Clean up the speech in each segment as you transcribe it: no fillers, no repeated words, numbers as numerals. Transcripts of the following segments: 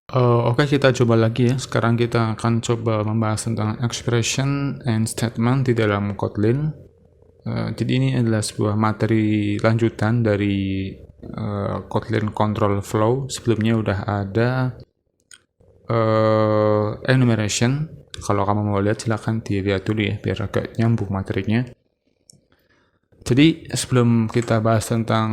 Oke, kita coba lagi ya. Sekarang kita akan coba membahas tentang expression and statement di dalam Kotlin. Jadi ini adalah sebuah materi lanjutan dari Kotlin Control Flow. Sebelumnya udah ada enumeration. Kalau kamu mau lihat silahkan dilihat dulu ya, biar agak nyambung materinya. Jadi sebelum kita bahas tentang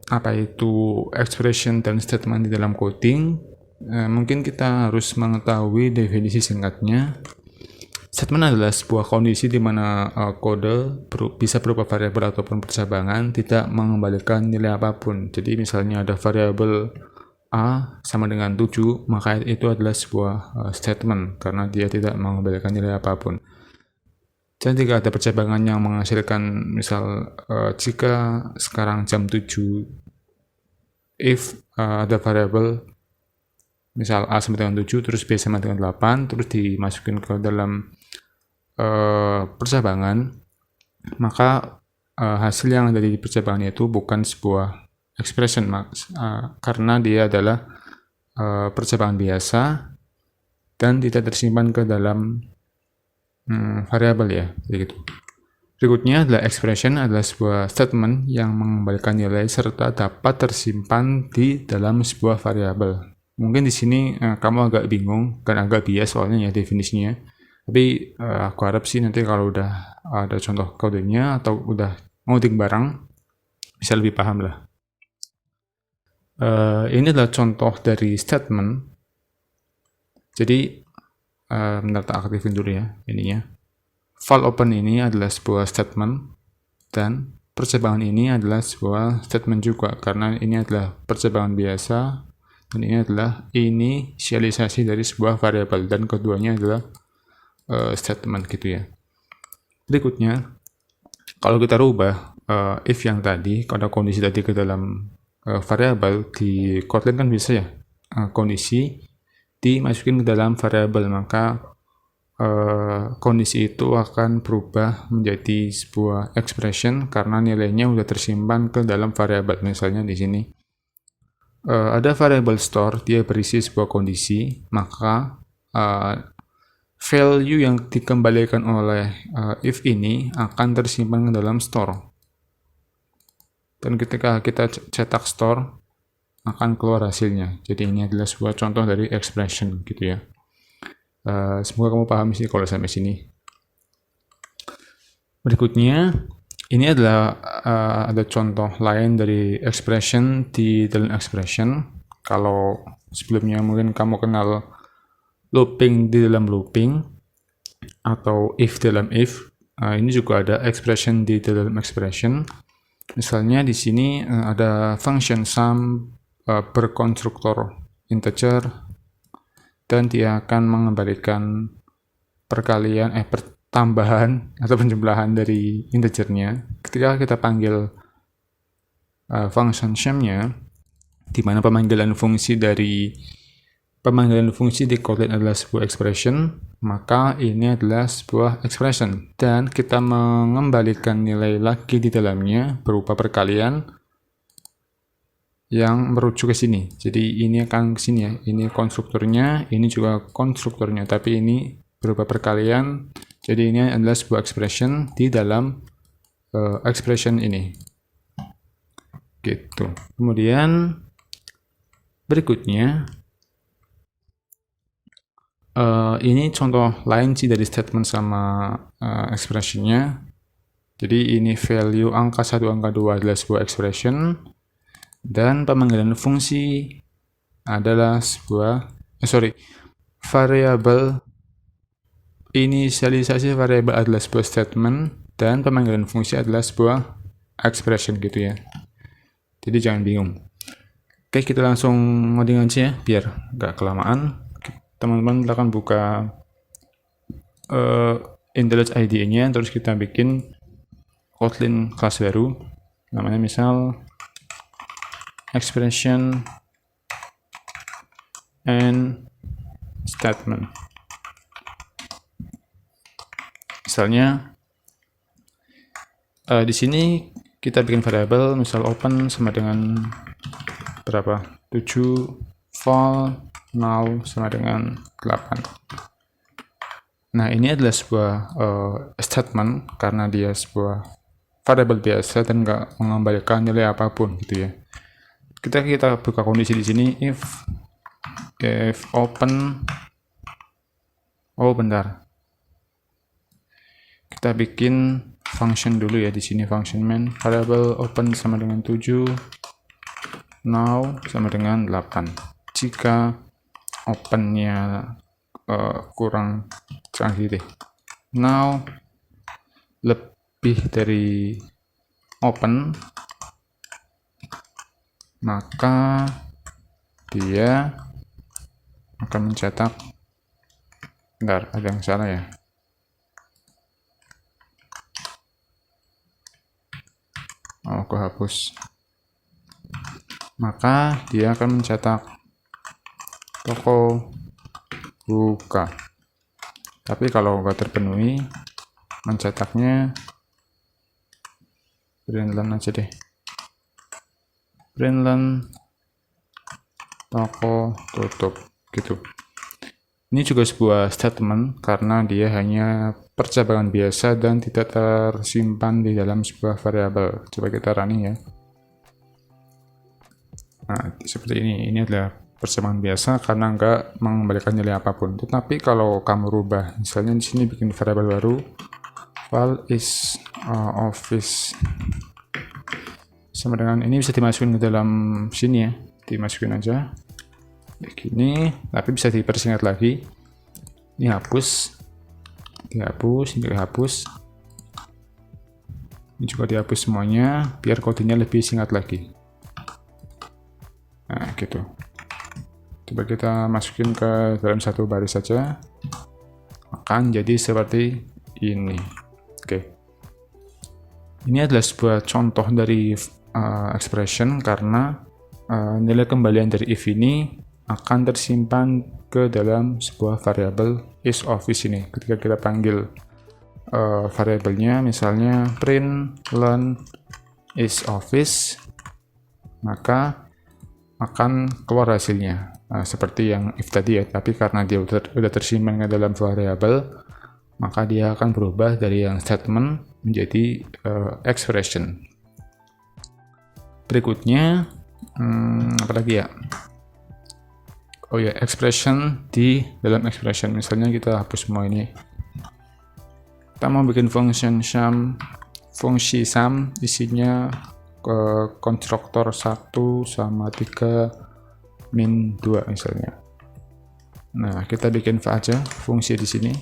apa itu expression dan statement di dalam coding, mungkin kita harus mengetahui definisi singkatnya. Statement adalah sebuah kondisi di mana kode bisa berupa variabel ataupun percabangan tidak mengembalikan nilai apapun. Jadi misalnya ada variabel A sama dengan 7, maka itu adalah sebuah statement karena dia tidak mengembalikan nilai apapun. Dan jika ada percabangan yang menghasilkan misal jika sekarang jam 7 if ada variabel misal A sama dengan 7 terus B sama dengan 8 terus dimasukin ke dalam percabangan, maka hasil yang ada di percabangan itu bukan sebuah expression karena dia adalah percabangan biasa dan tidak tersimpan ke dalam variabel ya, begitu. Berikutnya adalah expression adalah sebuah statement yang mengembalikan nilai serta dapat tersimpan di dalam sebuah variabel. Mungkin di sini kamu agak bingung kan agak bias soalnya ya definisinya. Tapi aku harap sih nanti kalau udah ada contoh kodenya atau udah ngoding bareng bisa lebih paham lah. Ini adalah contoh dari statement. Jadi bentar tak aktifin dulu ya ininya. File open ini adalah sebuah statement dan percabangan ini adalah sebuah statement juga karena ini adalah percabangan biasa dan ini adalah inisialisasi dari sebuah variabel dan keduanya adalah statement gitu ya. Berikutnya kalau kita rubah if yang tadi, kalau kondisi tadi ke dalam variabel di Kotlin kan bisa ya kondisi dimasukin ke dalam variabel, maka kondisi itu akan berubah menjadi sebuah expression karena nilainya udah tersimpan ke dalam variabel. Misalnya di sini ada variabel store, dia berisi sebuah kondisi, maka value yang dikembalikan oleh if ini akan tersimpan ke dalam store. Dan ketika kita cetak store, akan keluar hasilnya. Jadi ini adalah sebuah contoh dari expression gitu ya. Semoga kamu paham sih kalau sampai sini. Berikutnya, ini adalah ada contoh lain dari expression di dalam expression. Kalau sebelumnya mungkin kamu kenal looping di dalam looping atau if dalam if, ini juga ada expression di dalam expression. Misalnya di sini ada function sum berkonstruktor integer dan dia akan mengembalikan pertambahan atau penjumlahan dari integernya ketika kita panggil function sum-nya, di mana pemanggilan fungsi di Kotlin adalah sebuah expression, maka ini adalah sebuah expression dan kita mengembalikan nilai lagi di dalamnya berupa perkalian yang merujuk ke sini. Jadi ini akan ke sini ya. Ini konstruktornya, ini juga konstruktornya, tapi ini berupa perkalian. Jadi ini adalah sebuah expression di dalam expression ini. Gitu. Kemudian berikutnya ini contoh lain sih dari statement sama expressionnya. Jadi ini value angka 1, angka 2 adalah sebuah expression. Dan pemanggilan fungsi adalah sebuah variabel, inisialisasi variabel adalah sebuah statement dan pemanggilan fungsi adalah sebuah expression gitu ya. Jadi jangan bingung. Oke, kita langsung ngoding aja ya biar gak kelamaan. Teman-teman akan buka IntelliJ IDE-nya, terus kita bikin Kotlin kelas baru namanya misal expression and statement. Misalnya di sini kita bikin variabel misal open sama dengan berapa 7 val null sama dengan 8. Nah, ini adalah sebuah statement karena dia sebuah variabel biasa dan nggak mengembalikan nilai apapun gitu ya. Kita buka kondisi di sini if open, bentar. Kita bikin function dulu ya di sini, function main variable open sama dengan 7, now sama dengan 8. Jika opennya kurang transitif, now lebih dari open, maka dia akan mencetak, bentar, ada yang salah ya. Aku hapus. Maka dia akan mencetak toko buka. Tapi kalau nggak terpenuhi, mencetaknya Brandland aja deh. Brandland toko tutup gitu. Ini juga sebuah statement karena dia hanya percabangan biasa dan tidak tersimpan di dalam sebuah variabel. Coba kita running ya. Nah, seperti ini. Ini adalah percabangan biasa karena nggak mengembalikan nilai apapun. Tetapi kalau kamu rubah, misalnya di sini bikin variabel baru, file is office sama dengan ini, bisa dimasukin ke dalam sini ya, dimasukin aja kayak gini, tapi bisa dipersingkat lagi. Ini hapus, dihapus, ini dihapus, ini juga dihapus semuanya biar kodenya lebih singkat lagi. Nah gitu. Coba kita masukin ke dalam satu baris saja, akan jadi seperti ini. Oke. Ini adalah sebuah contoh dari expression karena nilai kembalian dari if ini akan tersimpan ke dalam sebuah variabel is office ini. Ketika kita panggil variabelnya, misalnya print learn is office, maka akan keluar hasilnya seperti yang if tadi ya. Tapi karena dia sudah tersimpan ke dalam variabel, maka dia akan berubah dari yang statement menjadi expression. Berikutnya apa lagi ya? Oh ya, expression di dalam expression. Misalnya kita hapus semua ini. Kita mau bikin fungsi sum isinya ke konstruktor 1 sama 3 min 2 misalnya. Nah, kita bikin aja fungsi di sini.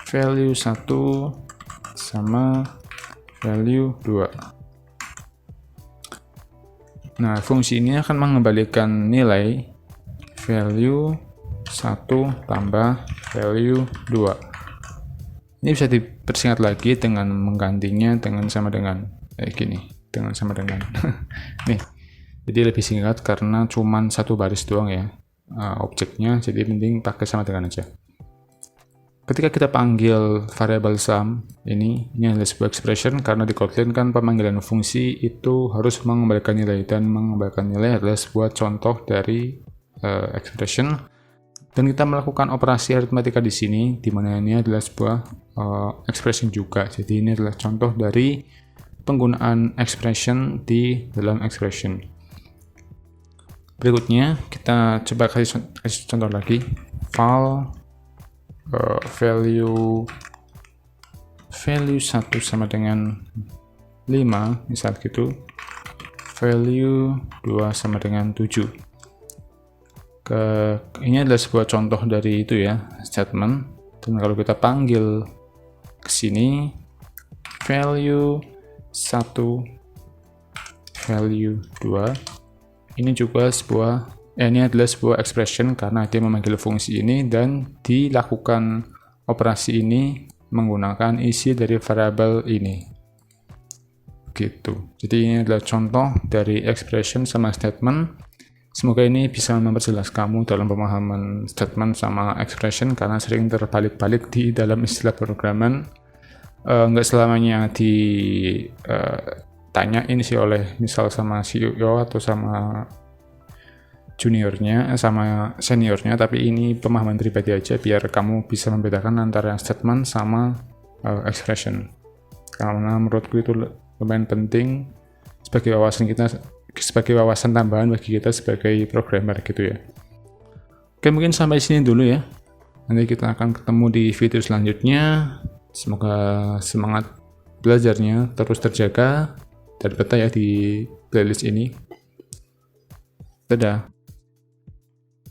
Value 1 sama value 2. Nah, fungsi ini akan mengembalikan nilai value 1 tambah value 2. Ini bisa dipersingkat lagi dengan menggantinya dengan sama dengan gini, dengan sama dengan nih. Jadi lebih singkat karena cuman satu baris doang ya objeknya, jadi mending pakai sama dengan aja. Ketika kita panggil variabel sum ini adalah sebuah expression karena di Kotlin kan pemanggilan fungsi itu harus mengembalikan nilai, dan mengembalikan nilai adalah sebuah contoh dari expression. Dan kita melakukan operasi aritmatika di sini, di mana ini adalah sebuah expression juga. Jadi ini adalah contoh dari penggunaan expression di dalam expression. Berikutnya kita coba kasih contoh lagi. File value 1 sama dengan 5 misal gitu, value 2 sama dengan 7. Ini adalah sebuah contoh dari itu ya, statement. Dan kalau kita panggil ke sini value 1 value 2, ini juga ini adalah sebuah expression karena dia memanggil fungsi ini dan dilakukan operasi ini menggunakan isi dari variabel ini. Gitu. Jadi ini adalah contoh dari expression sama statement. Semoga ini bisa memperjelas kamu dalam pemahaman statement sama expression karena sering terbalik-balik di dalam istilah programan. Nggak selamanya ditanyain sih oleh misal sama CEO atau sama juniornya sama seniornya, tapi ini pemahaman pribadi aja biar kamu bisa membedakan antara statement sama expression. Karena menurutku itu lumayan penting sebagai wawasan tambahan bagi kita sebagai programmer gitu ya. Oke, mungkin sampai sini dulu ya. Nanti kita akan ketemu di video selanjutnya. Semoga semangat belajarnya terus terjaga dan betah ya di playlist ini. Dadah.